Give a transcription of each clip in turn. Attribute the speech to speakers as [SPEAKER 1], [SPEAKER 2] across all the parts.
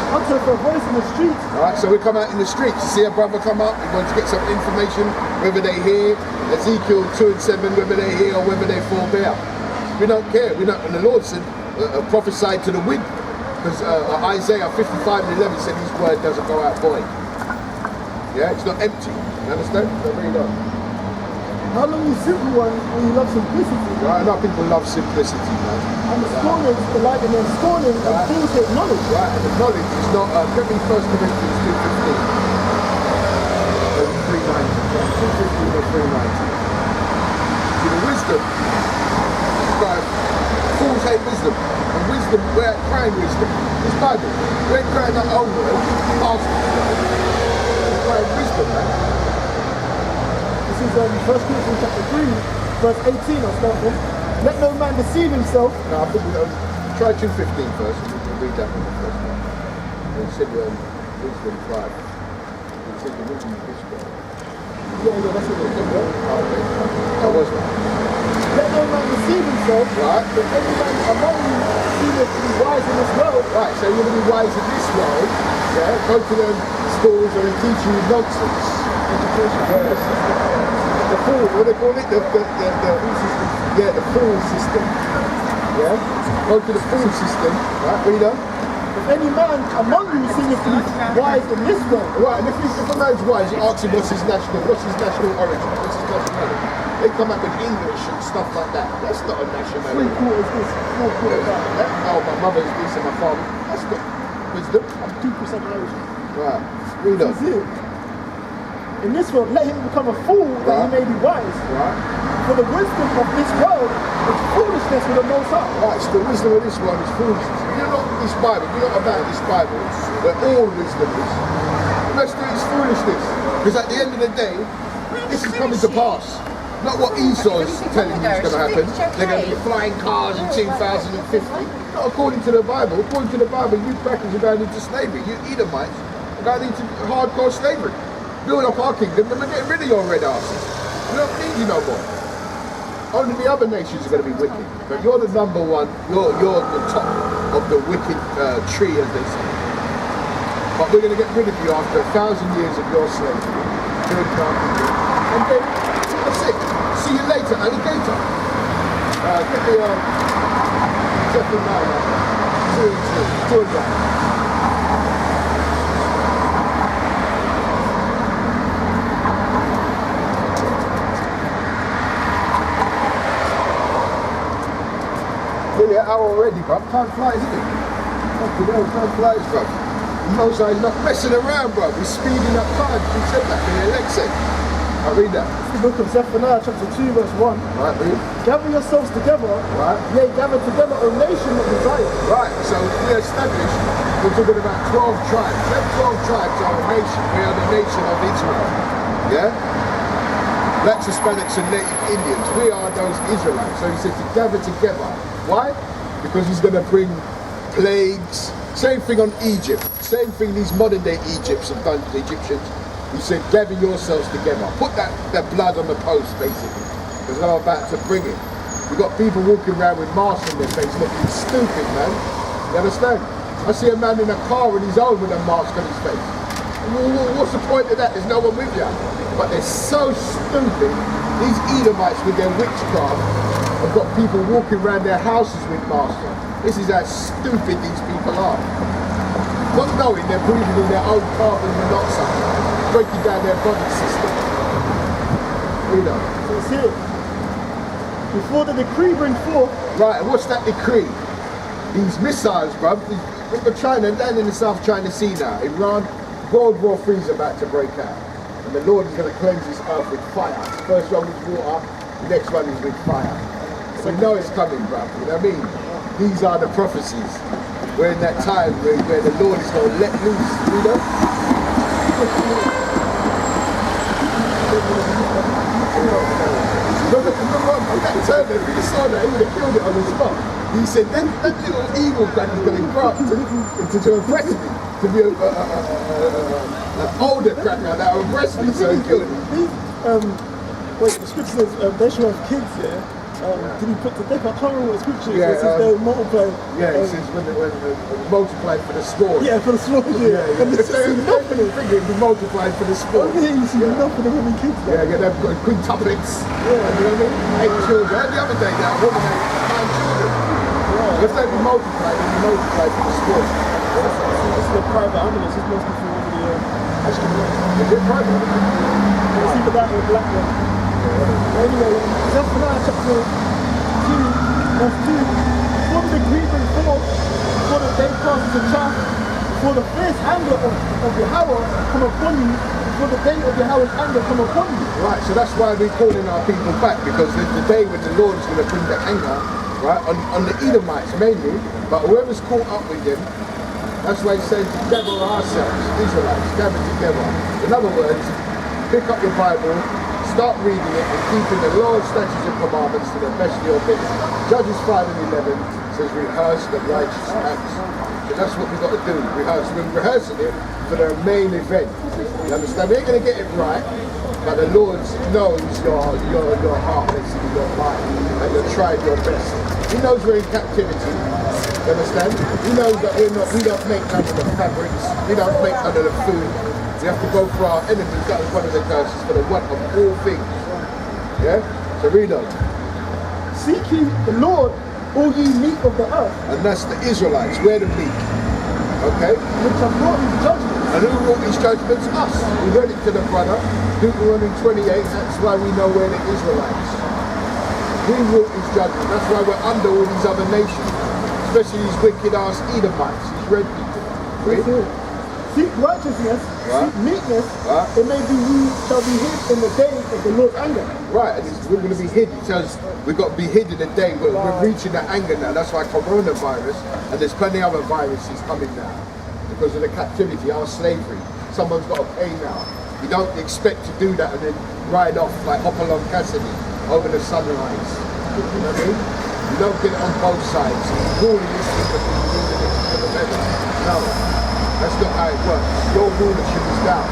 [SPEAKER 1] I'm trying for a voice in the streets.
[SPEAKER 2] Alright, so we come out in the streets. You see a brother come up, we want to get some information, whether they hear Ezekiel 2 and 7, whether they hear or whether they forbear. We don't care. We don't, and the Lord said, prophesied to the wind. Because Isaiah 55 and 11 said his word doesn't go out void. Yeah, it's not empty. You understand? So read on.
[SPEAKER 1] How long you simple one when you love simplicity?
[SPEAKER 2] Right, a lot of people love simplicity, man.
[SPEAKER 1] And the scorners delight in their scorning and fools hate knowledge.
[SPEAKER 2] Right, and the knowledge is not, give me 1 Corinthians 2:15. 2:15 or 3:19. See, the wisdom, right, fools hate wisdom. And wisdom, we're crying wisdom. It's Bible. We're crying our own word, pastors. We're crying wisdom, man.
[SPEAKER 1] This is 1 Corinthians chapter 3, verse 18, I'll start from. Let no man deceive himself.
[SPEAKER 2] No, I think we'll try 2:15 first, and we'll read that one first. And it said wisdom 5. It said the wisdom of this world.
[SPEAKER 1] Yeah, that's what it said, bro.
[SPEAKER 2] Okay, that was one.
[SPEAKER 1] Let no man deceive himself.
[SPEAKER 2] Right.
[SPEAKER 1] But every man among you seemeth to be wise in this world.
[SPEAKER 2] Right, so you're going to be wise in this world, yeah? Go to them schools and teach you nonsense. Education. Yes. The fool, what do they call it? The fool system. Yeah? Go to the fool system, right, reader?
[SPEAKER 1] If any man among you seemeth to be wise in this world.
[SPEAKER 2] Right, and if a man's wise, you ask him what's his national origin, what's his nationality? They come up with English and stuff like that. That's not a nationality.
[SPEAKER 1] 3/4 this, 4/4 that.
[SPEAKER 2] Yeah? Oh, my mother's this and my father. That's not wisdom.
[SPEAKER 1] I'm 2% Asian.
[SPEAKER 2] Right, read on.
[SPEAKER 1] In this world, let him become a fool that he may be wise.
[SPEAKER 2] Right.
[SPEAKER 1] For the wisdom of this world is foolishness with the Most High.
[SPEAKER 2] Right, so the wisdom of this world is foolishness. If you're not this Bible, if you're not about this Bible, where all wisdom is, the rest of it is foolishness. Because at the end of the day, this is coming to pass. Not what Esau's telling you is going to happen. They're going to be flying cars in 2050. Not according to the Bible. According to the Bible, you crackers are going into slavery. You Edomites are going into hardcore slavery. Build up our kingdom, then we're getting rid of your red asses. We don't need you no more. Only the other nations are going to be wicked. But you're the number one, you're the top of the wicked tree, as they say. But we're going to get rid of you after 1,000 years of your slavery. And then, that's it. See you later, alligator. Get the Zephaniah 2 and 2. Nearly an hour already, bruv. Time flies, isn't it? Fucking hell, time flies, bruv. Mosai's not messing around, bruv. We're speeding up time. He said that in the elect said. I read that.
[SPEAKER 1] It's the book of Zephaniah, chapter 2, verse 1.
[SPEAKER 2] Right, read.
[SPEAKER 1] Gather yourselves together.
[SPEAKER 2] Right.
[SPEAKER 1] Yea, gather together, O nation of Zion.
[SPEAKER 2] Right, so we established, we're talking about 12 tribes. Them 12 tribes are a nation. We are the nation of Israel. Yeah? Blacks, Hispanics, and Native Indians. We are those Israelites. So he said to gather together. Why? Because he's going to bring plagues. Same thing on Egypt. Same thing these modern day Egypts have done to the Egyptians. He said, gather yourselves together. Put that blood on the post, basically. Because I'm about to bring it. We've got people walking around with masks on their face looking stupid, man. You understand? I see a man in a car on his own with a mask on his face. What's the point of that? There's no one with you. But they're so stupid. These Edomites with their witchcraft have got people walking around their houses with masks on. This is how stupid these people are. Not knowing they're breathing in their own carbon monoxide, breaking down their body system. You know.
[SPEAKER 1] So it's here. Before the decree brings forth.
[SPEAKER 2] Right, and what's that decree? These missiles, bruv. Look at China, down in the South China Sea now. Iran, World War III is about to break out. And the Lord is going to cleanse this earth with fire. First one with water, the next one is with fire. So we know it's coming, bruv. You know what I mean? These are the prophecies. We're in that time where the Lord is going to let loose, you know? Remember that Turner, if you saw that, he would have killed it on the spot. He said, that little evil crack is going to grow up to impress me, to be an older cracker that will impress me, so he killed him.
[SPEAKER 1] Wait, the scripture says they shall have kids, yeah? did he put to death? I can't remember what scripture it
[SPEAKER 2] Yeah,
[SPEAKER 1] says. They will multiply.
[SPEAKER 2] Yeah, it says when multiplied for the sport.
[SPEAKER 1] Yeah, for the small
[SPEAKER 2] Yeah,
[SPEAKER 1] yeah. And
[SPEAKER 2] If
[SPEAKER 1] it's
[SPEAKER 2] they
[SPEAKER 1] enough for them.
[SPEAKER 2] figure it'd be multiplied for the sport.
[SPEAKER 1] Over here you see enough for the women kids.
[SPEAKER 2] Yeah, they've got quintuplets. Yeah, you know what I mean? 8 children. And the other day, that woman had 9 children. Yeah. If they be multiplied, they'd be multiplied for the sport.
[SPEAKER 1] This is the private ambulance. This must be for one of the Ashton.
[SPEAKER 2] Is it private?
[SPEAKER 1] It's either that or black one. Anyway, Zephaniah chapter 2, verse 2. For the grievance forth, for the day passes in chaff, for the fierce anger of Yahweh come upon you, for the day of Yahweh's anger come upon you.
[SPEAKER 2] Right, so that's why we're calling our people back, because there's the day when the Lord is going to bring the anger, right, on the Edomites mainly, but whoever's caught up with them. That's why he's saying to gather ourselves, Israelites, gather together. In other words, pick up your Bible, start reading it and keeping the law, statutes and commandments to the best of your ability. Judges 5 and 11 says rehearse the righteous acts. So that's what we've got to do, rehearse. We're rehearsing it for the main event. You understand? We ain't going to get it right, but the Lord knows your heart, basically your mind, and you've tried your best. He knows we're in captivity. You understand? He knows that we don't make none of the fabrics, we don't make none of the food. We have to go for our enemies. That was one of the curses, for the want of all things. Yeah? So read on.
[SPEAKER 1] Seek ye the Lord, all ye meek of the earth.
[SPEAKER 2] And that's the Israelites, we're the meek. Okay?
[SPEAKER 1] Which have brought his judgments.
[SPEAKER 2] And who brought these judgments? Us. We read it to the brother. Deuteronomy 28, that's why we know we're the Israelites. We brought these judgments. That's why we're under all these other nations. Especially these wicked ass Edomites, these red people. Read.
[SPEAKER 1] Seek righteousness,
[SPEAKER 2] right.
[SPEAKER 1] Seek meekness,
[SPEAKER 2] right.
[SPEAKER 1] It may be ye shall be hid in the day of the Lord's anger.
[SPEAKER 2] Right, and we're going to be hid. It says we've got to be hid in the day. We're reaching the anger now. That's why coronavirus, and there's plenty of other viruses coming now. Because of the captivity, our slavery. Someone's got to pay now. You don't expect to do that and then ride off like Hopalong Cassidy over the sunrise. You know what I mean? You don't get it on both sides. Ruling this thing because you're ruling it for the better. No, that's not how it works. Your rulership is down.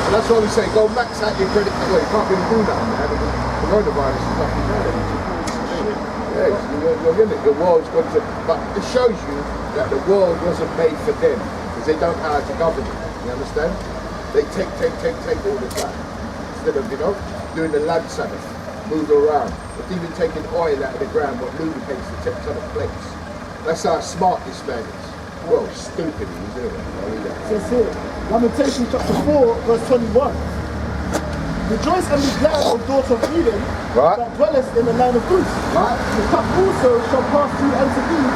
[SPEAKER 2] And that's why we say, go max out your credit. Well, you can't really do that now because coronavirus is nothing there. Yes, you're in it. The world's going to... But it shows you that the world wasn't made for them because they don't know how to govern it. You understand? They take all the time. Instead of, doing the land Sabbath. Move around. It's even taking oil out of the ground, what lubricates the tips on the plates. That's how smart this man is. Well, stupid he is, isn't it?
[SPEAKER 1] That's it. Lamentations chapter 4, verse 21. Rejoice and be glad, O daughter of Eden,
[SPEAKER 2] right.
[SPEAKER 1] That dwellest in the land of Greece.
[SPEAKER 2] Right.
[SPEAKER 1] The cup also shall pass through unto thee,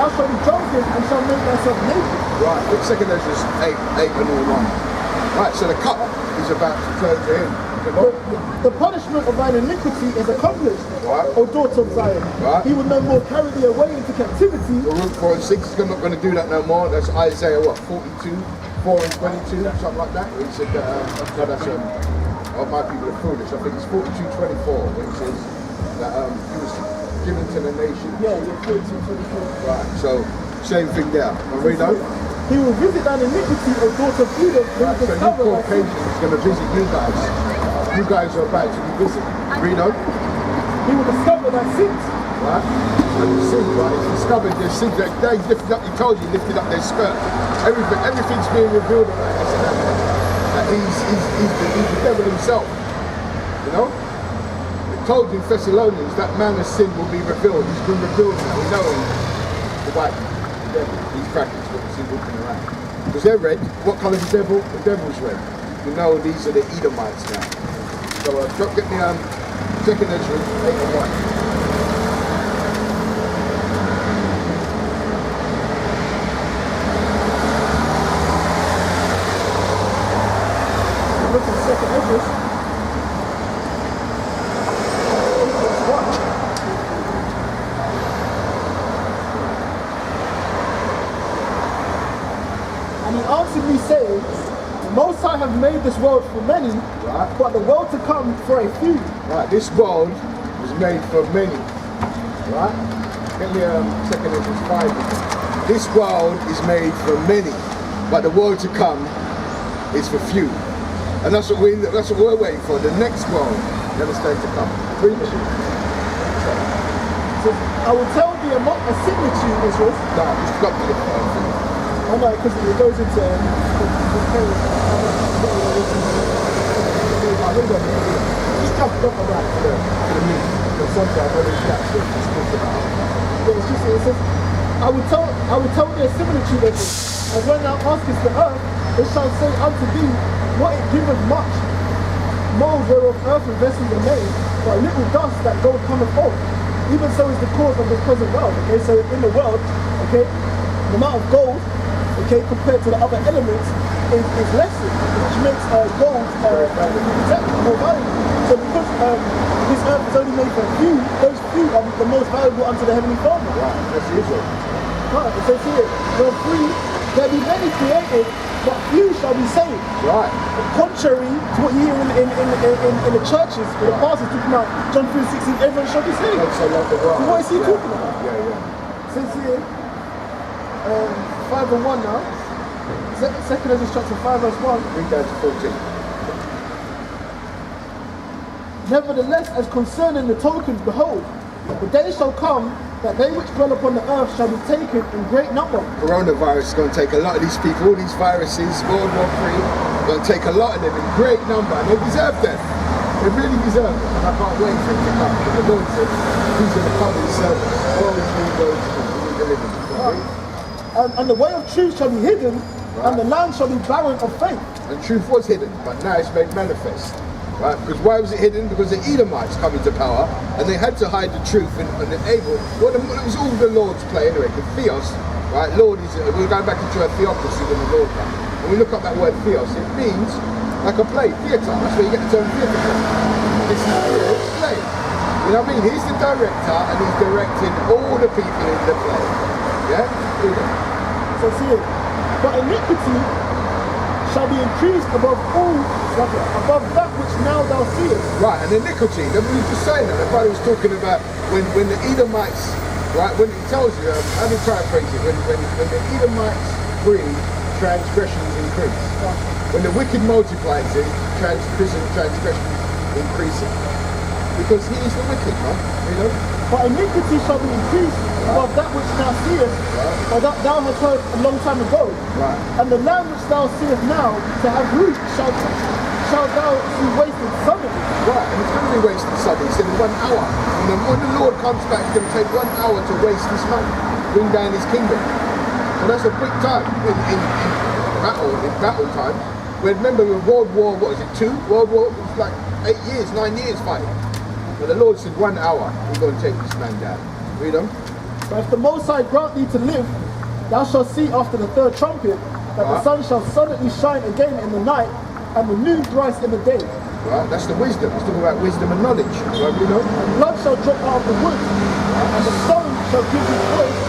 [SPEAKER 1] thou shalt be drunken and shall make thyself naked.
[SPEAKER 2] Right, look, 2 Esdras 8 and all 1. Right, so the cup is about to turn to him.
[SPEAKER 1] The punishment of thine iniquity is accomplished,
[SPEAKER 2] right.
[SPEAKER 1] O daughter of Zion.
[SPEAKER 2] Right.
[SPEAKER 1] He will no more carry thee away into captivity.
[SPEAKER 2] The root 4 and 6 is not going to do that no more. That's Isaiah 42, 4 and 22, something like that. He said that, my people are foolish. I think it's 42, 24, when it says that he was given to the nation.
[SPEAKER 1] Yeah, 42, 24. Right,
[SPEAKER 2] so same thing there. I'll read on.
[SPEAKER 1] He will visit thine iniquity, O daughter of Edom.
[SPEAKER 2] Right, so you Caucasians is going to visit you guys. You guys are about to be visited. Read on.
[SPEAKER 1] He will discover thy sins.
[SPEAKER 2] Right? And the sins, right? He's discovered their sins. He's lifted up, he told you, lifted up their skirt. Everything's being revealed about this and that. He's the devil himself. You know? It told you in Thessalonians that man of sin will be revealed. He's been revealed now. We know him. The white man, the devil. These crackers, what you see walking around. Because they're red. What colour is the devil? The devil's red. You know these are the Edomites now. So get me 2 Esdras 8 and 1.
[SPEAKER 1] Look at 2 Esdras. And he answered me saying, the Most High have made this world for many,
[SPEAKER 2] right.
[SPEAKER 1] But the world to come for a few.
[SPEAKER 2] Right, this world was made for many. Right? Get me 2 Esdras 5. This world is made for many, but the world to come is for few. And that's what we're waiting for, the next world, you understand, to come. Read the
[SPEAKER 1] I will tell thee a similitude, Esdras.
[SPEAKER 2] No, just got to the point.
[SPEAKER 1] I know, because it goes into
[SPEAKER 2] Just jump around to the meat. Because sometimes I don't catch it.
[SPEAKER 1] it's just, it says, I will tell thee a similitude, Esdras. As when thou askest the earth, it shall say unto thee, what it giveth much. Mold whereof earth and vessels are made, but little dust that gold cometh off. Even so is the cause of this present world. Okay, so in the world, okay, the amount of gold, okay, compared to the other elements is lessened, which makes gold more valuable. So because this earth is only made for a few, those few are the most valuable unto the Heavenly Father.
[SPEAKER 2] Right, that's usual.
[SPEAKER 1] Right, it says here, there be many created, but few shall be saved.
[SPEAKER 2] Right.
[SPEAKER 1] Contrary to what you hear in the churches, where the pastors talking about John 3:16, everyone shall be saved.
[SPEAKER 2] God so loved the world.
[SPEAKER 1] So what is he talking about?
[SPEAKER 2] Yeah.
[SPEAKER 1] It says here, 5 and 1 now. Second Esdras chapter 5 verse 1.
[SPEAKER 2] Read down to 14.
[SPEAKER 1] Nevertheless, as concerning the tokens, behold, the day shall come that they which dwell upon the earth shall be taken in great number.
[SPEAKER 2] Coronavirus is going to take a lot of these people, all these viruses, World War III, going to take a lot of them in great number, and they deserve death. They really deserve it. And I can't wait for it to come. But the Lord said, who's going to come and serve us? All these things go to
[SPEAKER 1] Right. And the way of truth shall be hidden, and the land shall be barren of faith.
[SPEAKER 2] And truth was hidden, but now it's made manifest. Right? Because why was it hidden? Because the Edomites come into power, and they had to hide the truth and enable. Well, it was all the Lord's play anyway. The theos, right? Lord is. We're going back into a theocracy when the Lord comes. When we look up that word theos, it means like a play, theatre. That's where you get the term theatre from. This is a play. You know what I mean? He's the director, and he's directing all the people in the play. Yeah.
[SPEAKER 1] So see it. But iniquity shall be increased above all, above that which now thou seest.
[SPEAKER 2] Right, and iniquity, we were just saying that, the brother was talking about when the Edomites, right, when it tells you, how do you paraphrase it, when the Edomites breed, transgressions increase. When the wicked multiplies it, transgressions increasing. Because he is the wicked, man, you know?
[SPEAKER 1] But iniquity shall be increased above that which thou seest, or that thou hast heard a long time ago.
[SPEAKER 2] Right.
[SPEAKER 1] And the land which thou seest now to have root shall thou see wasted suddenly.
[SPEAKER 2] Right, and it's going to be wasted suddenly. He said in 1 hour. And then when the Lord comes back, it's going to take 1 hour to waste this man, bring down his kingdom. And that's a quick time in battle time. When remember with World War, what was it, 2? World War, it was like 8 years, 9 years fighting. But the Lord said 1 hour, he's going to take this man down. Read on.
[SPEAKER 1] But if the Most High grant thee to live, thou shalt see after the third trumpet that the sun shall suddenly shine again in the night, and the moon thrice in the day.
[SPEAKER 2] Right, that's the wisdom. It's talking about wisdom and knowledge. Right, you know?
[SPEAKER 1] And blood shall drop out of the wood, and the stone shall give his voice,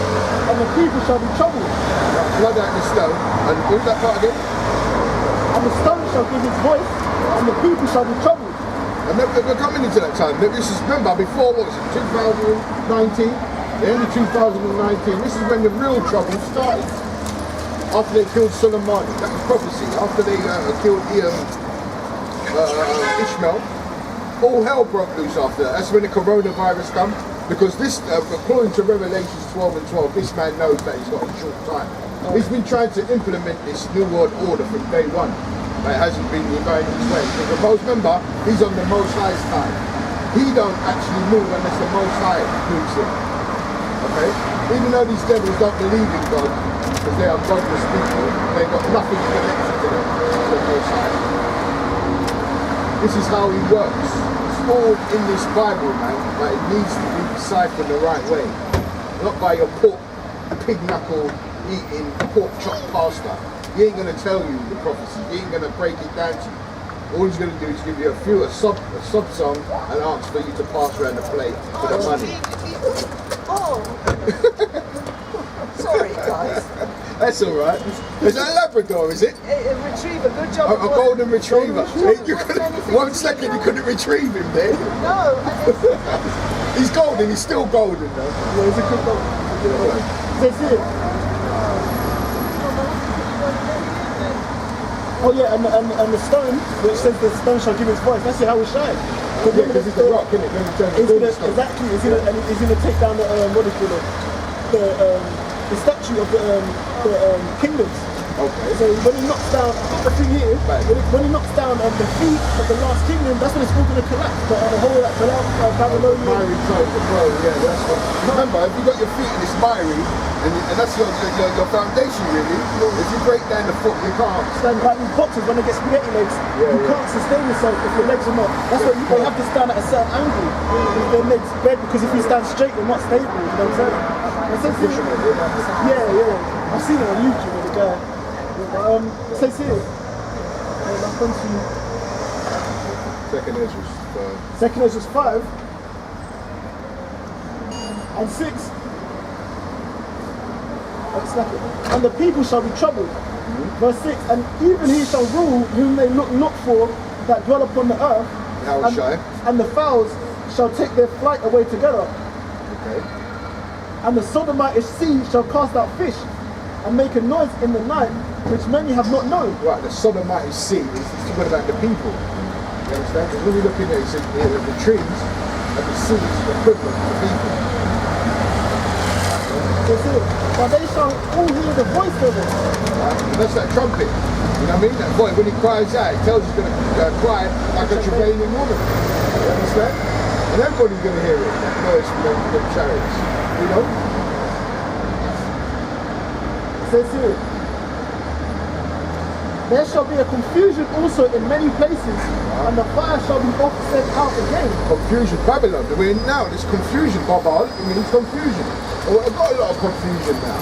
[SPEAKER 1] and the people shall be troubled.
[SPEAKER 2] Right, blood out the stone. And read that part again.
[SPEAKER 1] And the stone shall give his voice, and the people shall be troubled.
[SPEAKER 2] And we're coming into that time. This is, remember, before, what was it, 2019? The end of 2019. This is when the real trouble started. After they killed Soleimani. That was prophecy. After they killed Ishmael, all hell broke loose after that. That's when the coronavirus come. Because this, according to Revelations 12 and 12, this man knows that he's got a short time. He's been trying to implement this New World Order from day one. But it hasn't been going his way. Because most, remember, he's on the Most High's time. He don't actually move unless the Most High moves him. Okay? Even though these devils don't believe in God, because they are godless people, they've got nothing connected to them, to the Most High. This is how he works. It's all in this Bible, man, but it needs to be deciphered the right way. Not by your pig knuckle eating pork chop pasta. He ain't going to tell you the prophecy. He ain't going to break it down to you. All he's going to do is give you a sub song and ask for you to pass around the plate for the money.
[SPEAKER 3] Oh, sorry guys.
[SPEAKER 2] That's all right. Is that a Labrador, is it?
[SPEAKER 3] A retriever, good job.
[SPEAKER 2] A golden retriever. You
[SPEAKER 3] Wasn't anything
[SPEAKER 2] 1 second you couldn't retrieve him there.
[SPEAKER 3] No,
[SPEAKER 2] He's golden, he's still golden though.
[SPEAKER 1] Yeah, it's a good one. That's it. Oh yeah, and the stone, which says the stone shall give its voice. That's it, how it shines.
[SPEAKER 2] Because it's the rock, isn't it? Then it turns into stone.
[SPEAKER 1] Exactly. He's gonna take down the what is it? The statue of the kingdoms.
[SPEAKER 2] Okay.
[SPEAKER 1] So when he knocks down the thing here,
[SPEAKER 2] Right.
[SPEAKER 1] when he knocks down the feet of the last kingdom, that's when it's all gonna collapse. But the whole Babylonian.
[SPEAKER 2] Miry type of flow, yeah, that's what. Remember, if you got your feet in this miry, and that's your foundation really. If you break down the foot, you can't.
[SPEAKER 1] Stand like in boxers when they get spaghetti legs, you can't sustain yourself if your legs are not. That's why you have to stand at a certain angle with their legs bent, because if you stand straight, you're not stable. You know what I'm saying? Yeah. I've seen it on YouTube with a guy. It says here. I've gone to
[SPEAKER 2] Second Esdras
[SPEAKER 1] 5 and 6. And the people shall be troubled. Verse 6. And even he shall rule whom they look not for that dwell upon the earth. And the fowls shall take their flight away together.
[SPEAKER 2] Okay.
[SPEAKER 1] And the Sodomite sea shall cast out fish and make a noise in the night, which many have not known.
[SPEAKER 2] Right, the Sodomite sea is talking about the people. You understand? Because when we look in there, it's the trees and the sea is the equivalent of the people.
[SPEAKER 1] But they shall all hear the voice of it.
[SPEAKER 2] Right? And that's that trumpet. You know what I mean? That voice, when he cries out, it tells you he's going to cry like a travailing woman. You understand? And everybody's going to hear it, that noise from the chariots. You know?
[SPEAKER 1] It says here, there shall be a confusion also in many places, and the fire shall be oft sent out again.
[SPEAKER 2] Confusion, Babylon. We're now, there's confusion, Babal. It means confusion. Well, I've got a lot of confusion now.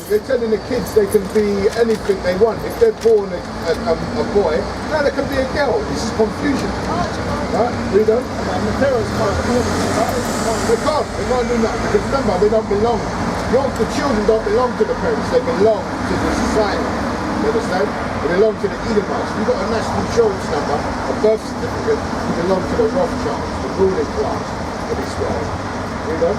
[SPEAKER 2] They're telling the kids they can be anything they want. If they're born a boy, now they can be a girl. This is confusion. Right? Read on.
[SPEAKER 1] And the parents can't do anything.
[SPEAKER 2] They can't do nothing. Because remember, they don't belong. The children don't belong to the parents. They belong to the society. You understand? They belong to the Edomites. If you've got a national insurance number, a birth certificate, you belong to the Rothschilds, the ruling class of this world. Read on.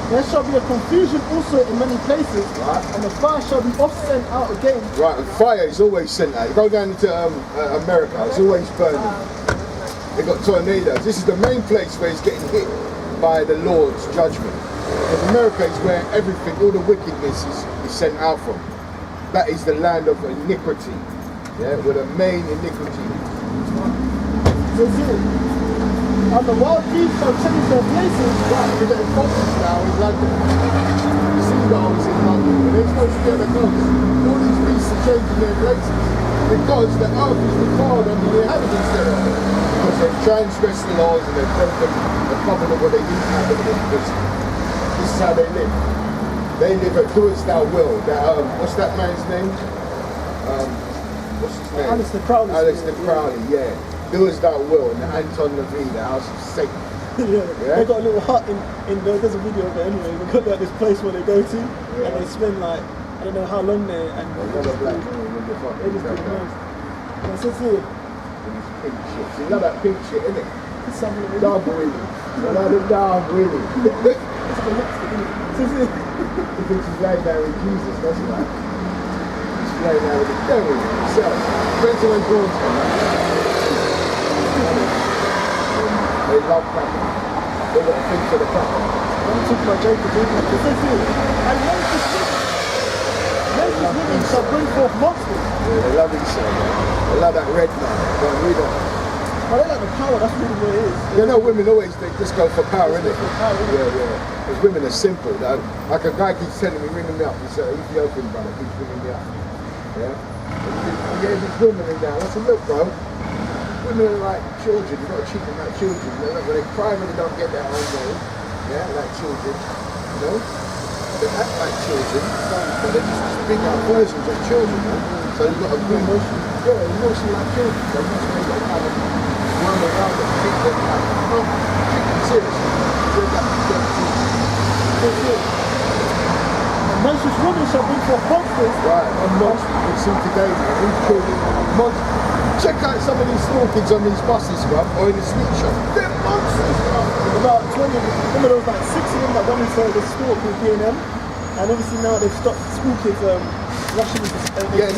[SPEAKER 1] There shall be a confusion also in many places, and the fire shall be oft sent out again.
[SPEAKER 2] Right, and fire is always sent out. You go down to America, it's always burning. They got tornadoes. This is the main place where it's getting hit by the Lord's judgment. Because America is where everything, all the wickedness is sent out from. That is the land of iniquity. Yeah, where the main iniquity.
[SPEAKER 1] And the wild beasts shall change their places.
[SPEAKER 2] Right, we're getting foxes now in London. Seagulls in London, but they're supposed to be on the coast. All these beasts are changing their places because the earth is defiled under the inhabitants thereof. Because they've transgressed the laws and they've broken the covenant where they didn't have it, because this is how they live. They live at do as thou will. What's that man's name? What's his name?
[SPEAKER 1] Alistair Crowley.
[SPEAKER 2] Alistair Crowley, yeah. Do as thou will, and the Anton LaVey, the house of Satan.
[SPEAKER 1] Yeah. They got a little hut in there's a video of it anyway. They got like this place where they go to, and they spend like, I don't know how long there, and
[SPEAKER 2] Black
[SPEAKER 1] they just do the most. And it says here,
[SPEAKER 2] pink shit. You know that pink shit, innit?
[SPEAKER 1] it's something really
[SPEAKER 2] Dog really. You know the dog really.
[SPEAKER 1] It's the next thing, isn't it? It says here,
[SPEAKER 2] He thinks he's right there with Jesus, that's right. He's right there with the devil himself. Depends on when God's coming. They love crackers. They got a thing for the cracker.
[SPEAKER 1] I'm talking about Jacob, isn't it? It says here, and Memphis women shall bring forth monsters.
[SPEAKER 2] Yeah, they love each other. They love that red man. Don't read it.
[SPEAKER 1] But they like the power, that's really what it is.
[SPEAKER 2] You know, women always, they just go for power, innit?
[SPEAKER 1] For power, innit?
[SPEAKER 2] Yeah. Because women are simple. Like a guy keeps telling me, ringing me up. He's an Ethiopian brother, keeps ringing me up. Yeah? And he gave his woman in there. I said, look, bro. Women are like children, you've got to treat them like children. When they cry when they don't get their own way, yeah, like children, you know? They act like children, but they're just big out versions of children, man. So you've got to bring emotion, like children. So you just make them kind of run around and treat them like, no, treat them seriously. Treat them like
[SPEAKER 1] Memphis women shall bring forth monsters.
[SPEAKER 2] right, and monsters we see today, man. We've killed monsters. Check out some of these small kids on these buses, bruv, or in the sweet shop. They're monsters, bruv.
[SPEAKER 1] About 20, remember there was like 6 of them that went into the store called B&M, and obviously now they've stopped school kids rushing into
[SPEAKER 2] Yeah,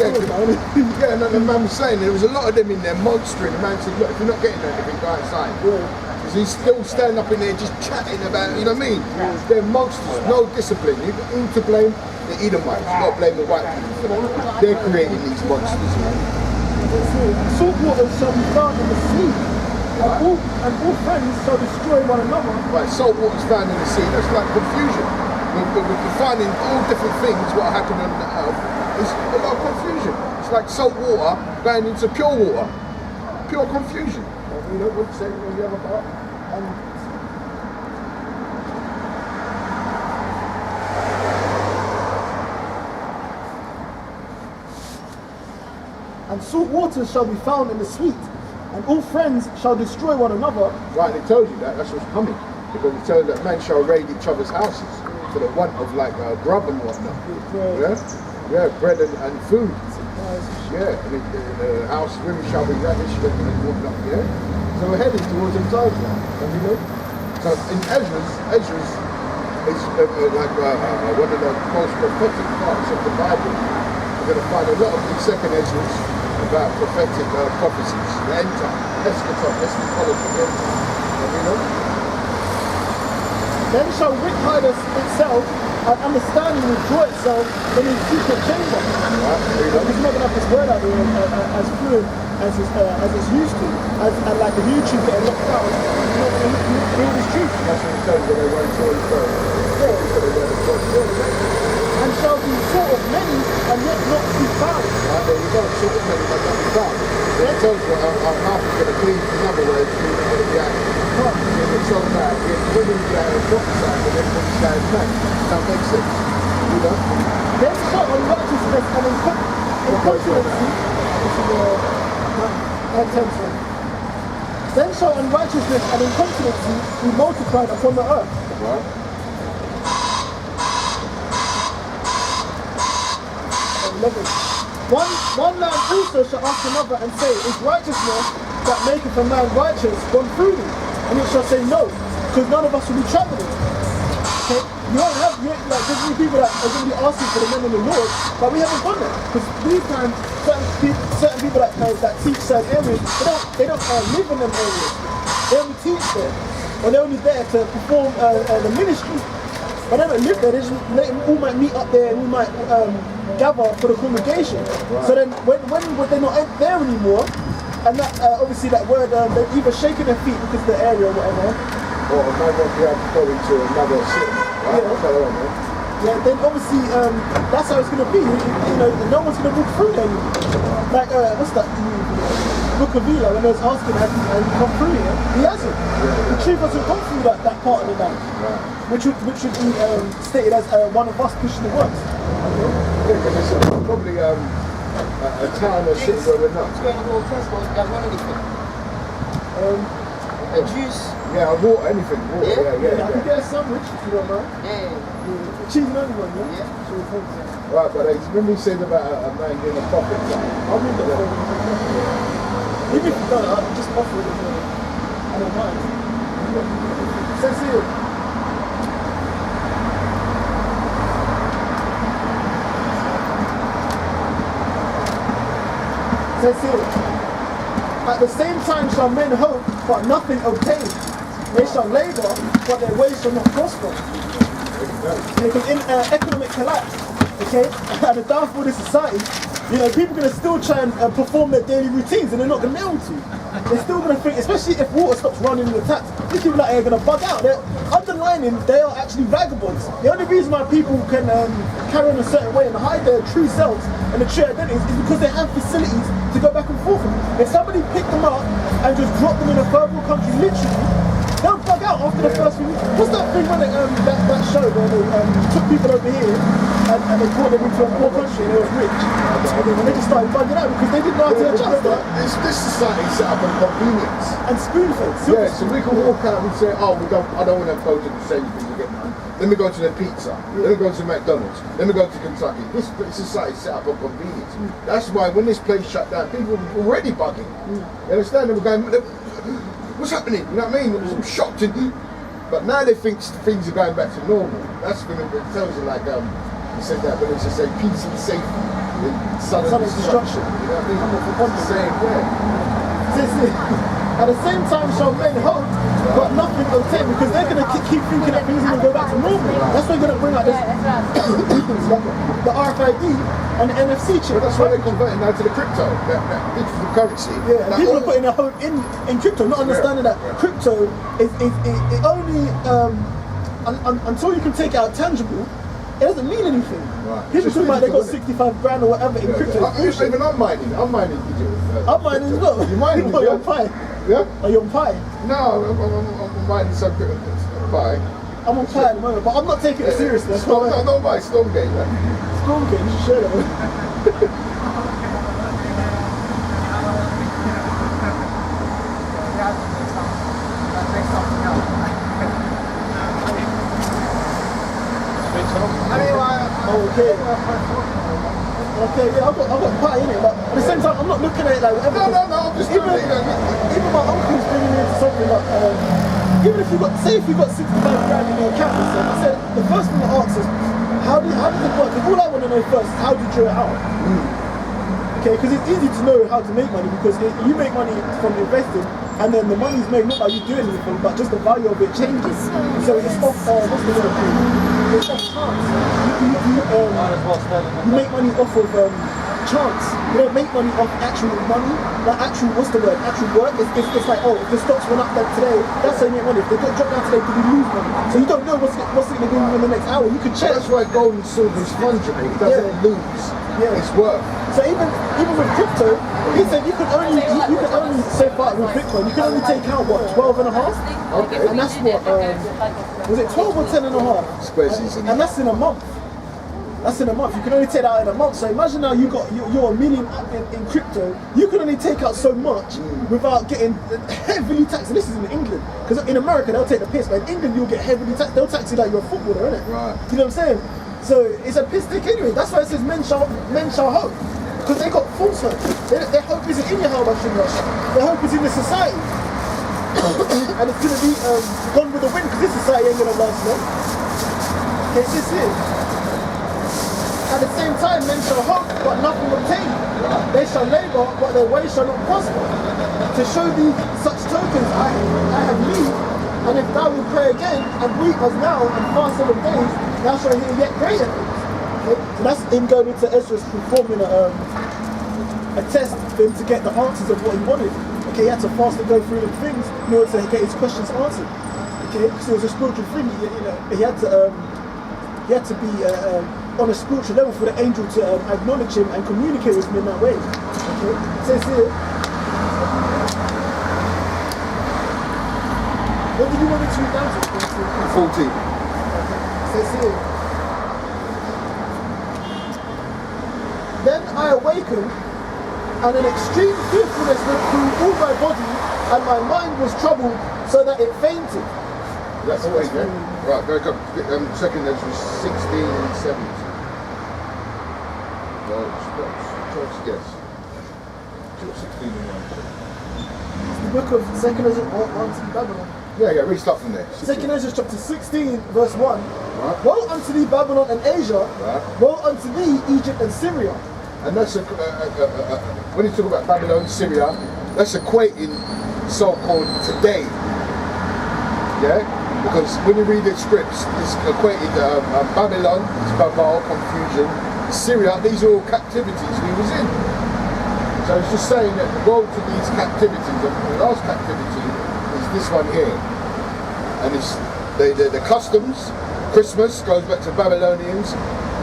[SPEAKER 2] and the man was saying there was a lot of them in there monstering. The man said, look, if you're not getting anything, go outside. Because he's still standing up in there just chatting about, you know what I mean? They're monsters, no discipline. Who to blame? The Edomites. Not blame the white people for that. They're creating these monsters, man.
[SPEAKER 1] Salt water shall be found in the sea, and all friends shall destroy one another.
[SPEAKER 2] Right, salt water's found in the sea. That's like confusion. We're finding all different things what happened on the earth. It's a lot of confusion. It's like salt water going into pure water. Pure confusion. You know what you say on the other part?
[SPEAKER 1] And salt water shall be found in the sweet, and all friends shall destroy one another.
[SPEAKER 2] Right, and it tells you that. That's what's coming. Because it tells you that men shall raid each other's houses for the want of like grub and whatnot. Yeah, bread and food. Yeah, and the house women shall be ravished and whatnot. Yeah. So we're heading towards them times now. You know. So in Esdras is like one of the most prophetic parts of the Bible. We're going to find a lot of the second Esdras about prophetic prophecies, the end time, eschatology, the end time. You know.
[SPEAKER 1] Then shall wit hide itself, and understanding withdraw itself in his secret chamber. He's not going to have this word out there as fluent as it's used to, and like the YouTube getting locked out. He's not going to hear this truth.
[SPEAKER 2] That's what it tells you they won't tell you first.
[SPEAKER 1] And shall be sort of many, and yet not be found.
[SPEAKER 2] There you go, sort of many, but not be found. It tells you our mouth is going to clean, in other words, we're going to be out. It's so bad, we're going to be out of prophesied, and everybody's going mad. That makes sense. You know?
[SPEAKER 1] Then shall unrighteousness and incontinency, then shall unrighteousness and incontinency be multiplied upon the earth.
[SPEAKER 2] Right.
[SPEAKER 1] One man also shall ask another and say, is righteousness that maketh a man righteous gone through thee? And it shall say no, because none of us will be traveling. Okay? You don't have, like, there's many people that are going to be asking for the men of the Lord, but we haven't done that. Because these times, certain people that teach certain areas, they don't live in them areas. They only teach there. Or they're only there to perform the ministry. But they don't live there, they just all might meet up there and we might gather for the congregation. Right. So then when they're not there anymore, and that obviously that word, they're either shaking their feet because of the area or whatever.
[SPEAKER 2] Or might not be able to go into another city. Right?
[SPEAKER 1] Yeah, then obviously that's how it's going to be. You know, no one's going to walk through there. Like, what's that? Book of Eli, when they was asking has he come through here, he hasn't. The truth hasn't come through that part of the land. Which should be stated as one of us pushing the works.
[SPEAKER 2] Yeah, because it's probably a town or city where we're not.
[SPEAKER 3] Juice.
[SPEAKER 2] Yeah, water, anything. Water, yeah.
[SPEAKER 1] I can get a sandwich if you don't mind. Cheese and only one, yeah? Sure, thanks.
[SPEAKER 2] Right, but remember you said about a man getting a profit?
[SPEAKER 1] I'll read that. Even if you don't, I'll just offer it. I don't mind. Says here. Says here. At the same time shall men hope, but nothing obtain. They shall labour, but their ways shall not prosper. Because in economic collapse, okay, at the downfall of this society, you know, people are going to still try and perform their daily routines, and they're not going to be able to. They're still going to think, especially if water stops running in the taps, these people out here are going to bug out. They're underlining they are actually vagabonds. The only reason why people can carry on a certain way and hide their true selves and their true identities is because they have facilities to go back and forth with. If somebody picked them up and just dropped them in a third world country, literally, they'll bug out after the first few weeks. What's that thing when they, that show where they took people over here and they brought them into a poor country and they was rich? And they just started bugging out because they didn't know how to adjust that.
[SPEAKER 2] This society is set up on convenience.
[SPEAKER 1] And spoon-fed.
[SPEAKER 2] Yeah, so we can walk out and say, oh, I don't want to go to the same thing again. Let me go to the pizza. Let me go to McDonald's. Let me go to Kentucky. This society is set up on convenience. That's why when this place shut down, people were already bugging. You understand? They were going, what's happening? You know what I mean? I'm shocked. But now they think things are going back to normal. That's when it tells you, like, you said that, when it's just say peace and safety.
[SPEAKER 1] sudden destruction.
[SPEAKER 2] You know what I mean? Same way.
[SPEAKER 1] At the same time, shall men hope, but nothing obtain, because they're going to keep thinking that things are going to go back to normal. That's why they're going to bring out this, the RFID and the NFC chip.
[SPEAKER 2] But that's why they're converting now to the crypto, that digital currency.
[SPEAKER 1] Yeah, and people are putting their hope in crypto, not understanding that crypto is it only until you can take it out tangible, it doesn't mean anything.
[SPEAKER 2] Right.
[SPEAKER 1] People talking about they got 65 grand or whatever in crypto.
[SPEAKER 2] Even I'm mining digital.
[SPEAKER 1] I'm mining as well.
[SPEAKER 2] You're mining,
[SPEAKER 1] You're on Pi.
[SPEAKER 2] Yeah?
[SPEAKER 1] Are you on Pi?
[SPEAKER 2] No, I'm mining some Pi.
[SPEAKER 1] I'm on Pi at the moment, but I'm not taking it seriously.
[SPEAKER 2] No, my Stormgate, man.
[SPEAKER 1] Stormgate, you should share that. Okay. Okay, yeah, I've got Pi in it, but at the same time, I'm not looking at it like whatever.
[SPEAKER 2] No, I'm just
[SPEAKER 1] even my uncle's bringing me into something like, even if you got 65 grand in your account, I said, the first thing I asked is, how does it work? Because all I want to know first is how do you draw it out? Okay, because it's easy to know how to make money, because you make money from investing, and then the money's made not by you doing anything, but just the value of it changes. So it's off, what's the word? It's off chance. You make money off of chance. You don't make money off actual money, like actual, what's the word? Actual work. It's like, oh, if the stocks went up like today, that's how you make money. If they drop down today, did you lose money? So you don't know what's going to go in the next hour. You could check.
[SPEAKER 2] That's why gold and silver is fungible. It doesn't lose.
[SPEAKER 1] Yeah.
[SPEAKER 2] It's worth.
[SPEAKER 1] So even with crypto, he said you could only say part with Bitcoin, you can only take out what, 12 and a half?
[SPEAKER 2] Okay.
[SPEAKER 1] And that's what was it 12 or 10 and a half? And that's in a month. That's in a month. You can only take that out in a month. So imagine now you're a million in crypto. You can only take out so much without getting heavily taxed. And this is in England, because in America they'll take the piss, but in England you'll get heavily taxed. They'll tax you like you're a footballer, innit?
[SPEAKER 2] Right.
[SPEAKER 1] You know what I'm saying? So it's a piss take anyway. That's why it says men shall hope, because they got false hope. Their hope isn't in your house, their hope is in the society. And it's going to be gone with the wind, because this society ain't going to last long. Okay, it's this here. At the same time, men shall hope, but nothing obtain. They shall labour, but their way shall not prosper. To show thee such tokens I have need, and if thou wilt pray again, and weep as now, and fast 7 days, thou shalt hear yet greater things. Okay? So that's him going into Esdras performing a test for him to get the answers of what he wanted. Okay, he had to fast and go through the things in order to get his questions answered. Okay, because it was a spiritual thing. He had to be on a spiritual level for the angel to acknowledge him and communicate with him in that way. Okay, it says here. What did you want me to read down to?
[SPEAKER 2] 14.
[SPEAKER 1] It says here. Then I awakened, and an extreme fearfulness went through all my body, and my mind was troubled so that it fainted.
[SPEAKER 2] That's the way, yeah? Right, very good. Second Esdras was 16 and 17. Well, yes. 16 and 1.
[SPEAKER 1] It's the book of Second Esdras, onto Babylon.
[SPEAKER 2] Yeah, read start from there.
[SPEAKER 1] Second Esdras chapter 16, verse 1.
[SPEAKER 2] Right.
[SPEAKER 1] Woe unto thee, Babylon and Asia.
[SPEAKER 2] Right.
[SPEAKER 1] Woe unto thee, Egypt and Syria.
[SPEAKER 2] And that's when you talk about Babylon, Syria, that's equating so-called today. Yeah? Because when you read the scripts, it's equated Babylon, it's Babel, confusion. Syria, these are all captivities we was in. So it's just saying that the road to these captivities, the last captivity, is this one here. And it's the customs, Christmas goes back to Babylonians,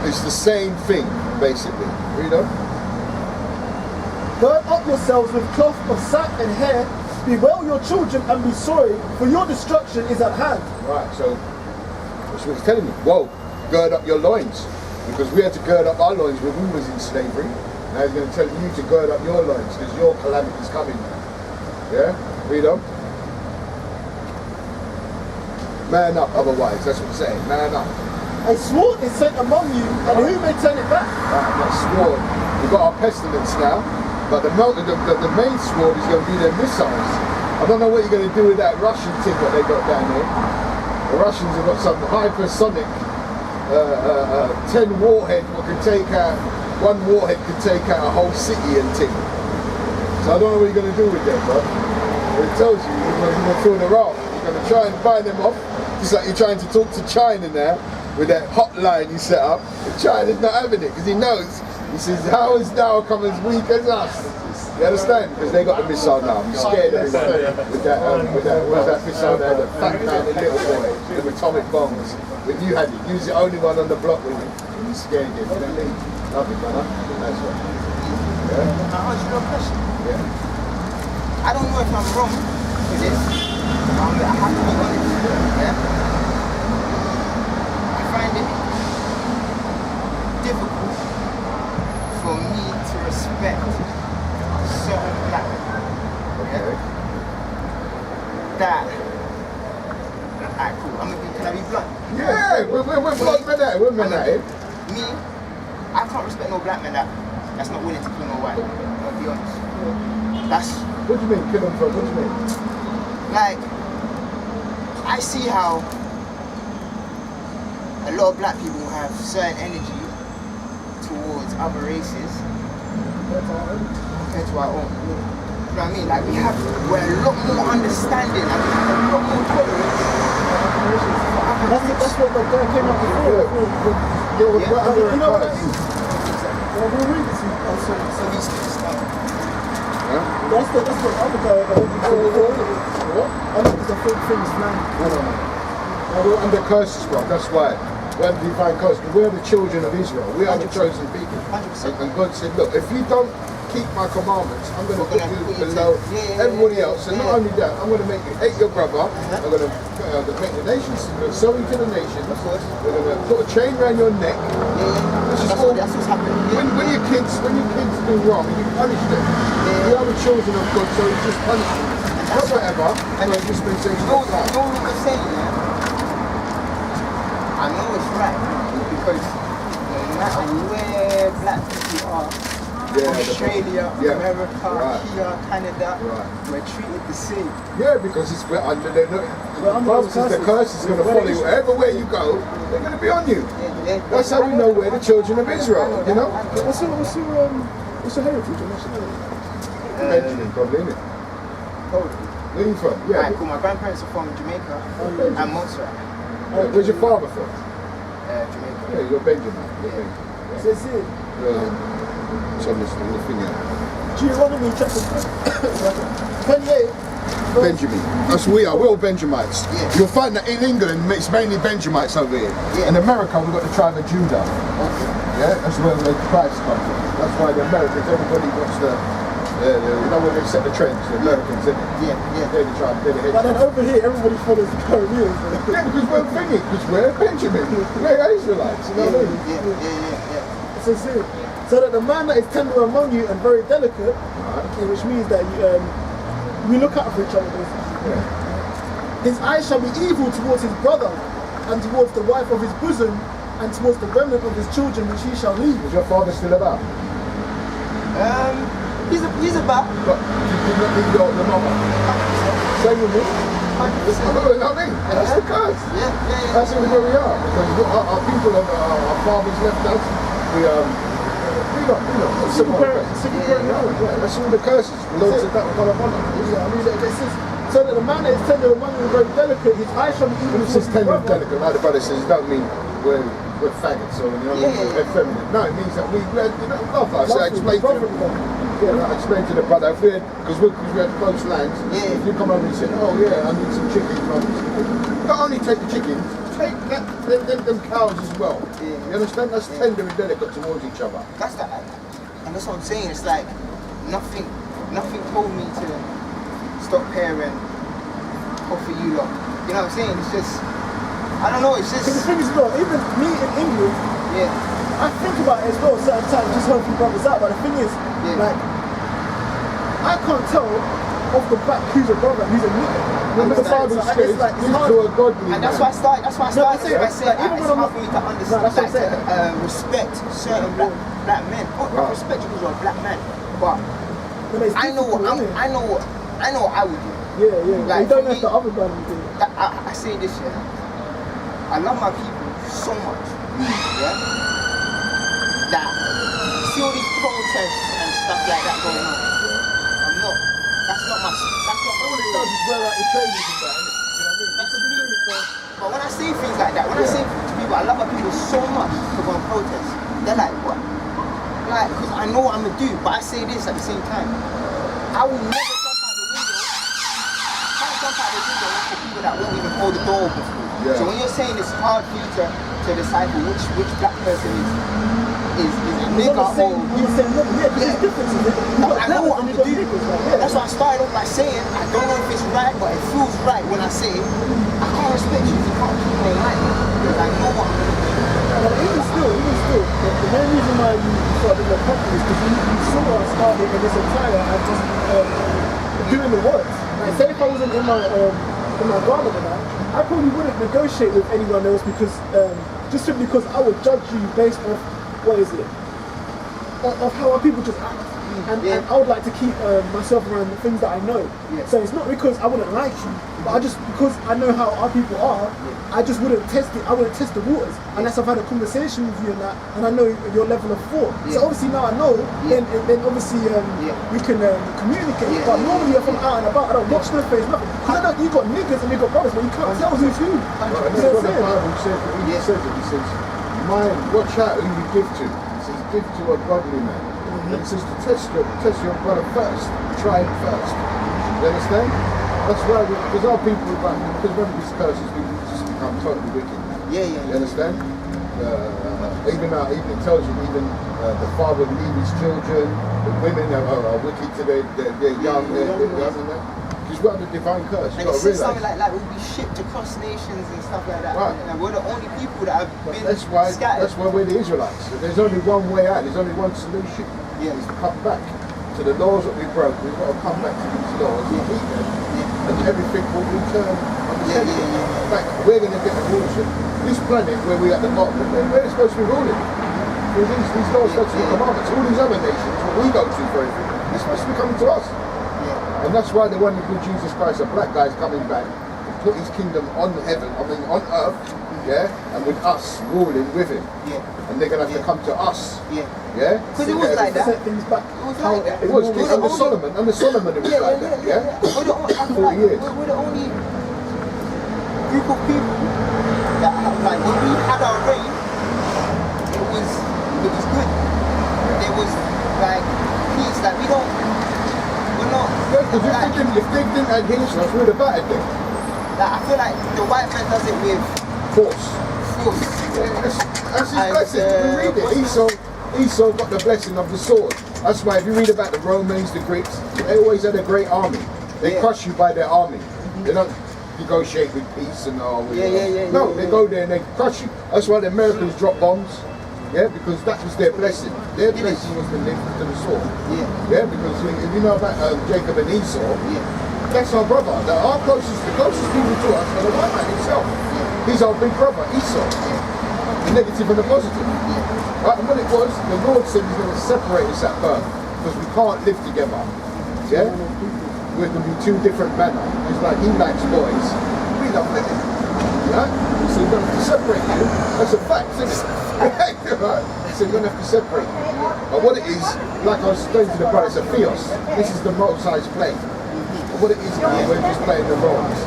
[SPEAKER 2] it's the same thing, basically. Read on.
[SPEAKER 1] Gird up yourselves with cloth of sack and hair, bewail your children and be sorry, for your destruction is at hand.
[SPEAKER 2] Right, so that's what he's telling me. Whoa, gird up your loins. Because we had to gird up our loins when we was in slavery. Now he's going to tell you to gird up your loins because your calamity is coming. Yeah? Read on. Man up, otherwise. That's what he's saying. Man up.
[SPEAKER 1] A sword is sent among you, and who may turn it back?
[SPEAKER 2] Right, that sword. We've got our pestilence now, but the main sword is going to be their missiles. I don't know what you're going to do with that Russian thing that they got down there. The Russians have got some hypersonic 10 warhead what can take out one warhead could take out a whole city and thing. So I don't know what you're going to do with them, bro. It tells you, you're going to throw the rock. You're going to try and buy them off. Just like you're trying to talk to China now with that hotline you set up. And China's not having it because he knows. He says, how is now come as weak as us? You understand? Because they got the missile now. I'm scared of everyone with that missile there, the fat man, the little boy, the atomic bombs. When you had it, you was the only one on the block with it. You scared him. Love it, brother. That's right. Yeah?
[SPEAKER 4] I ask you a question.
[SPEAKER 2] Yeah.
[SPEAKER 4] I don't know if I'm wrong with this. I have to be honest. Yeah? I find it difficult for me to respect certain black people.
[SPEAKER 2] Okay.
[SPEAKER 4] That. Alright, cool. Can I be blunt?
[SPEAKER 2] Yeah, we're blood men at it. We're men at it.
[SPEAKER 4] Me, I can't respect no black man that's not willing to kill no white. I'll be honest. That's
[SPEAKER 2] What do you mean, kill them for? What do you mean?
[SPEAKER 4] like, I see how a lot of black people have certain energy towards other races compared to our own. You know what I mean? Like we're a lot more understanding and we have a lot more tolerance for other groups.
[SPEAKER 1] That's what the guy came up before. You know what I mean? Well, we'll read it to you. Oh, sorry.
[SPEAKER 4] So these things,
[SPEAKER 1] That's the other guy that opened the door. I know because I think things flying.
[SPEAKER 2] No, we're under curses, bro. That's why. We're under divine curse. We're the children of Israel. We are the chosen people.
[SPEAKER 4] 100%.
[SPEAKER 2] And God said, look, if you don't keep my commandments, I'm going to put you below everybody else. And not only that, I'm going to make you hate your brother. I'm going to make the nations, sell you to the nations. We're going to put a chain around your neck.
[SPEAKER 4] That's what's happening.
[SPEAKER 2] When your kids do wrong, you punish them. We are the children of God, so you just punish them. Not whatever, and a dispensation of time.
[SPEAKER 4] You know what I'm saying, yeah? I know it's right, because no matter where black people are, Australia, America, here, Canada, we're treated the same.
[SPEAKER 2] Yeah, because it's we're under the curse is going to follow you. Everywhere you go, they're going to be on you. That's how we know we're the children of Israel, you know?
[SPEAKER 1] What's your heritage or nationality?
[SPEAKER 2] Benjamin, probably, isn't it? Where are you from? Yeah.
[SPEAKER 4] Right, cool. My grandparents are from Jamaica and Montserrat.
[SPEAKER 2] Where's your father from?
[SPEAKER 4] Jamaica.
[SPEAKER 2] Yeah, you're Benjamin.
[SPEAKER 1] Says here.
[SPEAKER 2] So I'm listening, the thing here.
[SPEAKER 1] Deuteronomy chapter 28.
[SPEAKER 2] Benjamin. That's we are. We're all Benjamites.
[SPEAKER 4] Yeah.
[SPEAKER 2] You'll find that in England, it's mainly Benjamites over here.
[SPEAKER 4] Yeah.
[SPEAKER 2] In America, we've got the tribe of Judah.
[SPEAKER 4] Okay.
[SPEAKER 2] Yeah, that's where the tribes come from. That's why the Americans, everybody wants you know when they set the trends, the Americans, isn't it?
[SPEAKER 4] Yeah.
[SPEAKER 2] They're the tribe, they're the head
[SPEAKER 1] But then
[SPEAKER 2] tribe.
[SPEAKER 1] over here, everybody follows the Caribbean.
[SPEAKER 2] Yeah, because we're thinking, because we're Benjamin. We're Israelites, you know what I mean?
[SPEAKER 4] Yeah.
[SPEAKER 1] It says here, so that the man that is tender among you and very delicate, which means that we look out for each other basically.
[SPEAKER 2] Yeah.
[SPEAKER 1] His eyes shall be evil towards his brother, and towards the wife of his bosom, and towards the remnant of his children which he shall leave.
[SPEAKER 2] Is your father still about?
[SPEAKER 4] He's about.
[SPEAKER 2] But you did not leave your mama. Same with me. You know what I mean? That's the curse.
[SPEAKER 4] Yeah.
[SPEAKER 2] That's where we are. Because our people, our fathers left us. We
[SPEAKER 1] Single parent marriage.
[SPEAKER 2] yeah, that's all the curses. Belongs to that one of honor.
[SPEAKER 1] Yeah, I mean, it says, so that the man that is tender among you and very delicate, his eyes shall be evil
[SPEAKER 2] When it
[SPEAKER 1] towards
[SPEAKER 2] says
[SPEAKER 1] his
[SPEAKER 2] tender and
[SPEAKER 1] brother.
[SPEAKER 2] delicate, like the brother says, it don't mean we're faggots or we're feminine. No, it means that we love us. I explained to them. I explained to the brother, because we had close lands, if you come over and say, oh yeah, I need some chickens, not only take the chickens, take them cows as well. You understand? That's tender and delicate towards each other.
[SPEAKER 4] That's that. And that's what I'm saying. It's like nothing told me to stop here and offer you lot. You know what I'm saying? It's just, I don't know. It's just.
[SPEAKER 1] Because the thing is, though, even me in England, I think about it as well, certain times, just helping brothers out. But the thing is, like, I can't tell off the back who's a brother and who's a nigga.
[SPEAKER 2] Remember the Bible says,
[SPEAKER 1] it's like, it's hard.
[SPEAKER 2] to a godly
[SPEAKER 4] And that's why I started. That's why I started by saying
[SPEAKER 1] even
[SPEAKER 4] it's
[SPEAKER 1] when I'm
[SPEAKER 4] hard for me to understand,
[SPEAKER 1] that's what I'm saying.
[SPEAKER 4] respect certain black men. I respect you because you're a black man, but I know what I know what I would do.
[SPEAKER 1] Yeah.
[SPEAKER 4] Like,
[SPEAKER 1] You don't
[SPEAKER 4] for
[SPEAKER 1] have
[SPEAKER 4] me,
[SPEAKER 1] the other guy to do it.
[SPEAKER 4] I say this, I love my people so much, that protests and stuff like that going on. I'm not. That's not my. That's not
[SPEAKER 2] All
[SPEAKER 4] my.
[SPEAKER 2] it does is wear out the trainers and that, innit? You know what I mean?
[SPEAKER 4] That's
[SPEAKER 2] You can be doing it for...
[SPEAKER 4] But when I say things like that, when I say to people, I love our people so much to go and protest. They're like, what? Like, because I know what I'm gonna do, but I say this at the same time. I will never jump out the window. I can't jump out the window for people that won't even hold the door open for me.
[SPEAKER 2] Yeah.
[SPEAKER 4] So when you're saying it's hard for you to decipher which black person is a nigga or
[SPEAKER 1] You're saying nigga, yeah, there's differences.
[SPEAKER 4] no, I know what I'm gonna do. That's why I started off by saying I don't know if it's right, but it feels right when I say it. I can't respect you if you can't keep me alive because I know what I'm gonna do.
[SPEAKER 1] But even still, the main reason why you started doing the company is because you saw us starting in this entire and just doing the work. Like, say if I wasn't in my garden and that, I probably wouldn't negotiate with anyone else because just simply because I would judge you based off what is it, of how our people just act. And I would like to keep myself around the things that I know.
[SPEAKER 4] Yeah.
[SPEAKER 1] So it's not because I wouldn't like you, but because I know how our people are, I just wouldn't test it. I wouldn't test the waters unless I've had a conversation with you and I know your level of thought. So obviously now I know, then obviously we can communicate. But normally if I'm out and about, I don't watch no face, nothing. Because I know you got niggas and you got brothers, but you can't tell who's who.
[SPEAKER 2] Well, this is what the Bible says. He says it. He says, "Mind, watch out who you give to." He says, "Give to a godly man." And it says to test your brother first. Try him first. You understand? That's why, because our people, because when these curses, we just become totally wicked. You understand? Even it tells you, the father will leave his children, the women are wicked to their young, they're young and that. Because we're under divine curse.
[SPEAKER 4] And it says something like we'll be shipped across nations and stuff like that.
[SPEAKER 2] Right.
[SPEAKER 4] And we're the only people that have been scattered.
[SPEAKER 2] That's why we're the Israelites. There's only one way out, there's only one solution. Is to come back to the laws that we broke. We've got to come back to these laws and keep them. And everything will return on the center. In fact, we're going to get the rulership. This planet where we're at the bottom, we're supposed to be ruling. These laws, statutes and commandments, all these other nations, what we go to for everything, they're supposed to be coming to us. And that's why they wanted with Jesus Christ, a black guy's coming back to put his kingdom on heaven, on earth, and with us ruling with him. And they're going to have to come to us.
[SPEAKER 4] Because it was like that.
[SPEAKER 1] Set things back.
[SPEAKER 4] It was like that.
[SPEAKER 2] It was under Solomon. Under Solomon it was like that.
[SPEAKER 4] We're the only,
[SPEAKER 2] 40 years.
[SPEAKER 4] We're the only group of people that have, like, when we had our reign, it was good. There was like peace. Like we're not.
[SPEAKER 2] Because if they didn't adhere to us, we'd have battered them.
[SPEAKER 4] Like, I feel like the white man does it with
[SPEAKER 2] Force.
[SPEAKER 4] force.
[SPEAKER 2] That's his blessing. You read it. Esau got the blessing of the sword. That's why if you read about the Romans, the Greeks, they always had a great army. They crush you by their army. They don't negotiate with peace and all. No, they go there and they crush you. That's why the Americans drop bombs. Because that was their blessing. Their blessing was to live to the sword. Because if you know about Jacob and Esau, that's our brother. The closest people to us are the white man himself. He's our big brother, Esau. The negative and the positive. Right? And what it was, the Lord said he's going to separate us at birth because we can't live together. We're going to be two different men. It's like he likes boys, we love women. So you're going to have to separate you. That's a fact, isn't it? Right? So you're going to have to separate you. But what it is, like I was saying to the brother, it's a theos. This is the Most High's play. But what it is now, we're just playing the roles.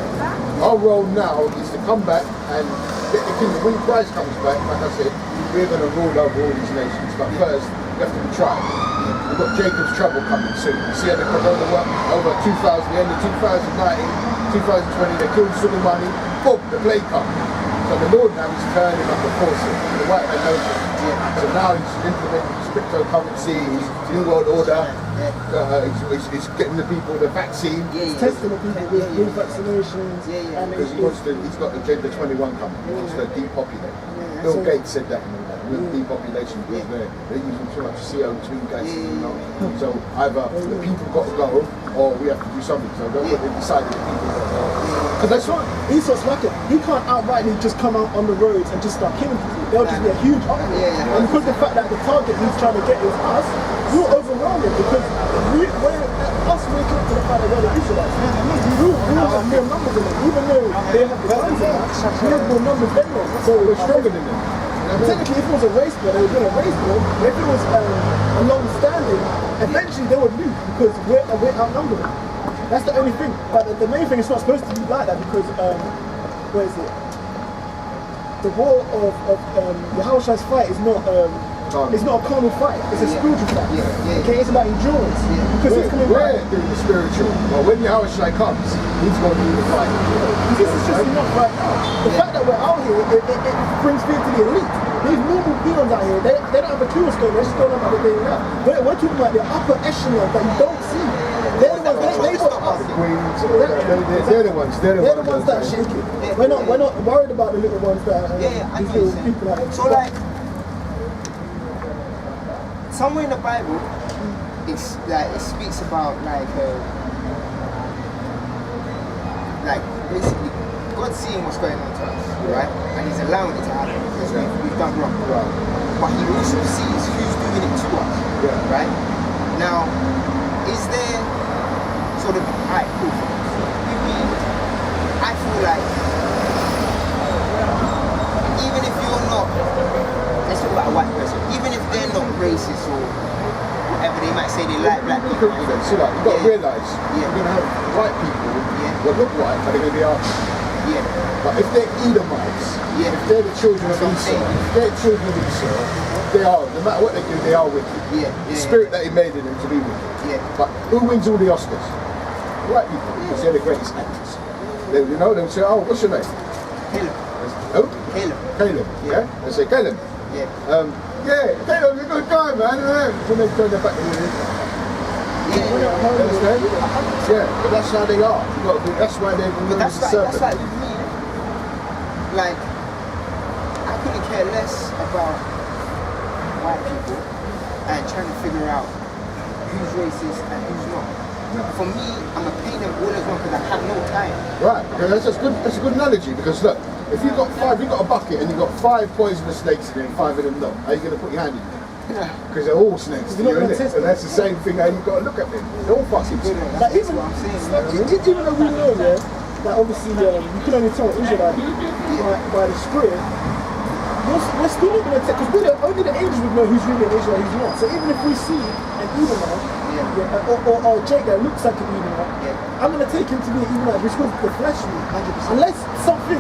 [SPEAKER 2] Our role now is to come back and get the kingdom. When Christ comes back, like I said, we're going to rule over all these nations. But first, we have to be tried. We've got Jacob's trouble coming soon. You see how the corona work over 2000, the end of 2019, 2020, they killed Soleimani, boom, the plague comes. So the Lord now is turning up the forces. The white man knows it. So now he's implementing his cryptocurrency, his new world order. He's getting the people the vaccine.
[SPEAKER 1] Testing the people with vaccinations. And
[SPEAKER 2] he's got Agenda 21 coming. He wants to depopulate. Bill Gates said that. Depopulation because they're using too much CO2 gases. So either the people got to go or we have to do something. So that's what they decided the people got to go.
[SPEAKER 1] Because that's what Esau's like it. He can't outrightly just come out on the roads and just start killing people. There'll just be a huge uproar. And because the fact that the target he's trying to get is us, you'll overwhelm it because when us wake up to the fact that we're the Israelites, we'll have more numbers in it. Even though they have the guns in us, we have more numbers than them. So
[SPEAKER 2] we're stronger than them.
[SPEAKER 1] Technically, if it was a race war, they would win a race war. If it was a long-standing, eventually they would lose because we're outnumbered. That's the only thing. But the main thing is not supposed to be like that because where is it? The war of Yahushua's fight is not it's not a carnal fight. It's a spiritual fight. Okay, it's about endurance. Because it's coming
[SPEAKER 2] we're doing the spiritual. But when Yahushua comes, he's going to do the fight.
[SPEAKER 1] This is just enough right now. The fact that we're out here, it brings fear to the elite. These normal peons out here, they don't have a clue what's going on. They're just going on about the daily life. We're talking about the upper echelon that you don't see. They're the ones.
[SPEAKER 2] The queens, they're the ones. They're the ones
[SPEAKER 1] that shake it. We're not worried about the little ones that
[SPEAKER 4] I
[SPEAKER 1] these
[SPEAKER 4] know
[SPEAKER 1] little people like.
[SPEAKER 4] So like, somewhere in the Bible, it's like it speaks about like basically God seeing what's going on to us, right? And He's allowing it to happen because we've done wrong. But He also sees who's doing it to us, right? Now, is there sort of alright, cool. With me, I feel like even if you're not, let's talk about a white person, even if they're not racist or whatever they might say they like black people.
[SPEAKER 2] See that, you've got to realise you're going to have white people that look white, but they're going to be Arabs. But if they're Edomites, if they're the children of Esau, they are, no matter what they do, they are wicked. The spirit that He made in them to be wicked. But who wins all the Oscars? White people, because they're the greatest actors. They would say, oh, what's your name?
[SPEAKER 4] Caleb.
[SPEAKER 2] Who?
[SPEAKER 4] Caleb.
[SPEAKER 2] Yeah? They say, Caleb. Caleb, you're a good guy, man. When they turn their back to you. Understand? But that's how they are. That's why they're
[SPEAKER 4] that's like with me. Like, I couldn't care less about white people and trying to figure out who's racist and who's not. For me, I'm gonna pay them all as one because I have no time.
[SPEAKER 2] Right, because that's a good analogy because look, if you've got a bucket and you've got 5 poisonous snakes in it and 5 of them not, how are you going to put your hand in it? Because they're all snakes to you, isn't it? And that's the same thing how you've got to look at them. They're all fucking snakes.
[SPEAKER 1] Like even though we know that obviously you can only tell Israelite by the spirit, we're still not going to take, because only the angels would know who's really an Israelite, who's not. So even if we see an Edomite, or Jake that looks like an Edomite, I'm going to take him to be an Edomite because the flesh me. Unless something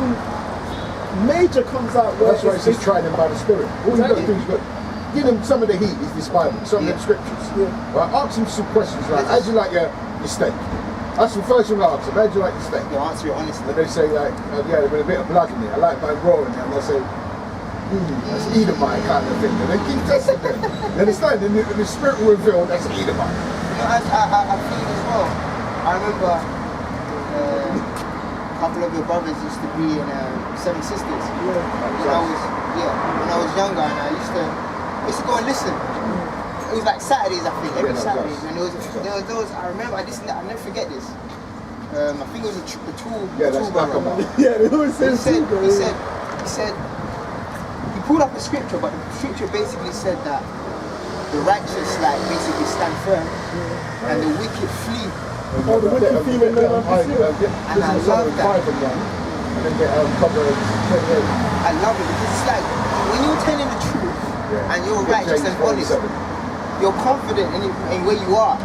[SPEAKER 1] major comes out where
[SPEAKER 2] that's why it says try them by the spirit. All you've got to do is give them some of the heat, is this Bible, some of the scriptures. Right, ask them some questions like, how do you like your steak? That's the first thing I ask them, how do you like your steak?
[SPEAKER 4] Answer it honestly.
[SPEAKER 2] And they say like, with a bit of blood in it, I like my raw in it, and I say, that's Edomite kind of thing. And they keep testing them. You understand? And the spirit will reveal that's an Edomite.
[SPEAKER 4] I feel as well. I remember a couple of your brothers used to be in Seven Sisters. When I was younger, and I used to go and listen. It was like Saturdays, I think, every Saturday. And there was those. I remember. I'll never forget this. I think it was the tool.
[SPEAKER 2] Yeah, that's
[SPEAKER 4] brother.
[SPEAKER 1] They always say
[SPEAKER 4] he said. He pulled up a scripture, but the scripture basically said that the righteous basically stand firm and the wicked flee.
[SPEAKER 1] Oh, the wicked flee when no one pursues.
[SPEAKER 4] And I love that.
[SPEAKER 2] And then get Proverbs 28.
[SPEAKER 4] I love it because it's like when you're telling the truth and you're righteous and honest, you're confident in where you are.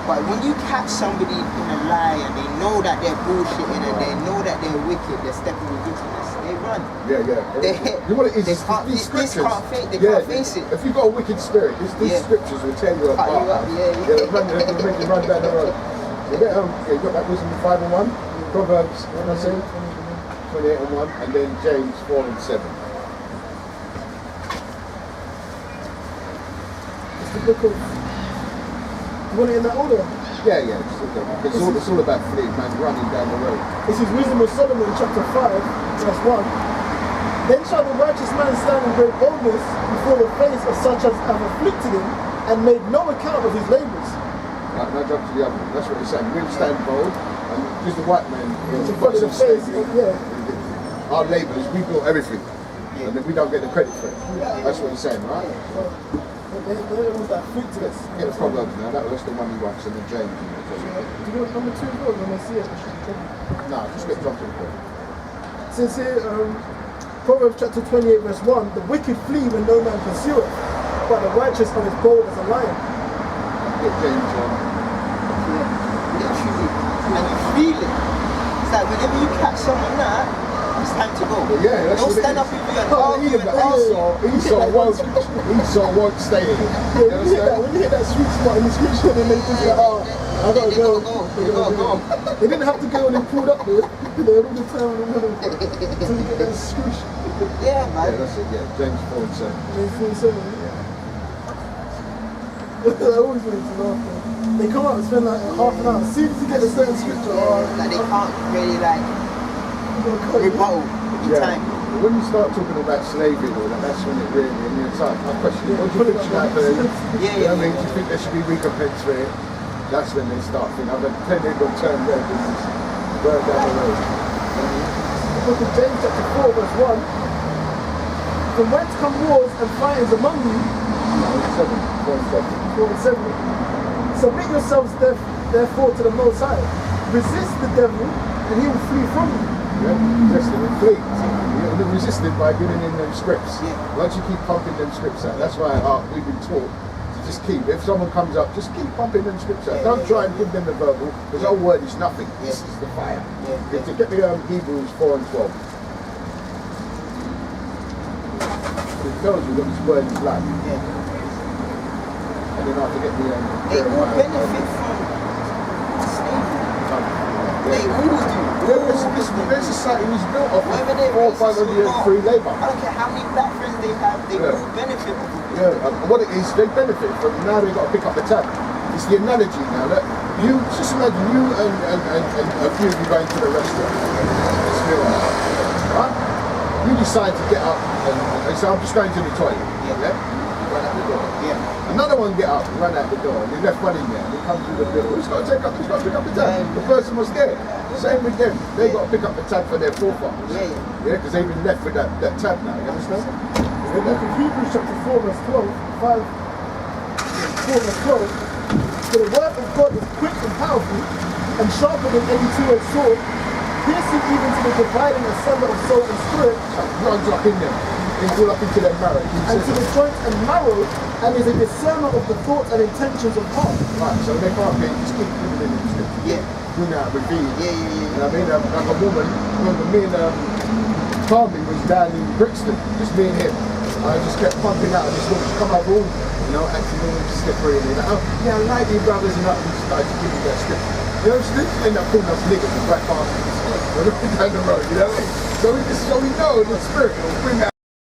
[SPEAKER 4] But when you catch somebody in a lie and they know that they're bullshitting and they know that they're wicked, they're stepping with wickedness, they run.
[SPEAKER 2] You know what it is? These scriptures.
[SPEAKER 4] They can't face it.
[SPEAKER 2] If you've got a wicked spirit, these scriptures will tear you apart. They'll make you run down the road. You got that wisdom in 5 and 1, Proverbs, what did I say? 28 and 1, and then James 4 and 7.
[SPEAKER 1] It's the book of. You want it in that order?
[SPEAKER 2] Yeah. It's all about fleeing, man, running down the road.
[SPEAKER 1] This is Wisdom of Solomon, chapter 5, verse 1. Then shall the righteous man stand in great boldness before the face of such as have afflicted him and made no account of his labours.
[SPEAKER 2] Right, now jump to the other one. That's what he's saying. We'll stand bold, and just the white man,
[SPEAKER 1] front of the face,
[SPEAKER 2] our labours, we built everything, and then we don't get the credit for it. That's what he's saying, right?
[SPEAKER 1] They're the ones that afflicted us.
[SPEAKER 2] Get the Proverbs now, that's the one he wants, and then James.
[SPEAKER 1] Do you want number 2 as well when I see it?
[SPEAKER 2] No, just get jumped to the point.
[SPEAKER 1] It says here, Proverbs chapter 28 verse 1, the wicked flee when no man pursueth, but the righteous are as bold as a lion.
[SPEAKER 2] Get James on.
[SPEAKER 4] Literally. And you feel it. It's like whenever you catch someone that, it's time to go.
[SPEAKER 2] Yeah, that's
[SPEAKER 4] Don't
[SPEAKER 2] what it
[SPEAKER 4] stand
[SPEAKER 2] is.
[SPEAKER 4] up with you and
[SPEAKER 2] Oh,
[SPEAKER 4] argue
[SPEAKER 2] even
[SPEAKER 4] and
[SPEAKER 2] Esau won't stay in it.
[SPEAKER 1] Yeah,
[SPEAKER 2] You
[SPEAKER 1] when you hit that,
[SPEAKER 2] understand?
[SPEAKER 1] when you hit that sweet spot in the sweet spot, and they just like, oh, I gotta
[SPEAKER 4] They
[SPEAKER 1] go.
[SPEAKER 4] gotta go.
[SPEAKER 1] They didn't have to go and they pulled up there. They had all the time in the middle until you get that scoosh.
[SPEAKER 4] Yeah,
[SPEAKER 2] Yeah,
[SPEAKER 4] man.
[SPEAKER 2] that's it, yeah. James 4 and 7.
[SPEAKER 1] They full seven. I always wanted to laugh. Man. They come out and spend like half an hour. As soon as you get a certain scripture,
[SPEAKER 4] Like they can't really like rebuttal in
[SPEAKER 2] Yeah.
[SPEAKER 4] time.
[SPEAKER 2] When you start talking about slavery and all that, that's when it really, and you're like, I question, what do you think should happen?
[SPEAKER 4] Yeah,
[SPEAKER 2] You know what I
[SPEAKER 4] yeah,
[SPEAKER 2] mean? Do you think there should be recompense for it? That's when they start thinking, I'm going to tell you, they'll turn red and just burn down the road.
[SPEAKER 1] the book of James chapter 4 verse 1. From whence come wars and fightings among you? 4 and 7. Submit yourselves therefore to the Most High. Resist the devil and he will flee from you.
[SPEAKER 2] Yeah, resist it and flee. You're resisted by giving in them scripts.
[SPEAKER 4] Yeah.
[SPEAKER 2] Once you keep pumping them scripts out, that's why we've been taught to just keep. If someone comes up, just keep pumping them scripts out. Don't try and give them the verbal, because our word is nothing. This is the fire.
[SPEAKER 4] Yeah.
[SPEAKER 2] To get me Hebrews 4 and 12. It tells you that this word is life.
[SPEAKER 4] Yeah.
[SPEAKER 2] And then I forget the
[SPEAKER 4] They all benefit from slavery. They all do.
[SPEAKER 2] Their society was built off
[SPEAKER 4] Whether
[SPEAKER 2] of
[SPEAKER 4] they're
[SPEAKER 2] 400 or
[SPEAKER 4] racist
[SPEAKER 2] 500
[SPEAKER 4] or
[SPEAKER 2] years
[SPEAKER 4] not,
[SPEAKER 2] free labour.
[SPEAKER 4] I don't care how many black friends they have, they
[SPEAKER 2] Yeah.
[SPEAKER 4] all benefit from it.
[SPEAKER 2] Yeah, what it is, they benefit from now they've got to pick up the tab. It's the analogy now. Look, you just imagine you and a few of you going to the restaurant. It's meal, right? You decide to get up and say, I'm just going to the toilet. Yeah? You run out the door.
[SPEAKER 4] Yeah.
[SPEAKER 2] Another one get up and run out the door and they left one in there and they come through the bill. Who's got to pick up the tab? The person was there. Same with them. They got to pick up the tab for their forefathers.
[SPEAKER 4] Yeah, yeah.
[SPEAKER 2] Yeah, because they've been left with that tab now. You understand?
[SPEAKER 1] The book of Hebrews chapter 4 verse 12, 4 verse 12. For the word of God is quick and powerful and sharper than any two-edged sword, piercing even to the dividing asunder of soul and spirit,
[SPEAKER 2] Runs up in them. They all up into their marrow.
[SPEAKER 1] and to the joints and marrow, and is a discerner of the thoughts and intentions of heart.
[SPEAKER 2] Right, so they can't be, just keep living in the scripture.
[SPEAKER 4] Yeah.
[SPEAKER 2] Bring out revealed.
[SPEAKER 4] Yeah, yeah,
[SPEAKER 2] You
[SPEAKER 4] yeah.
[SPEAKER 2] know what I mean? Like a woman, remember me and Carly was down in Brixton, just me and him. I just kept pumping out this woman, she come out all, you know, acting all slippery and like, oh, yeah, I like you brothers and that, and she started to give me that scripture. You know, she didn't end up calling us niggas and black bastards. We're looking down the road, you know what I mean? So we know in the spirit, it'll bring out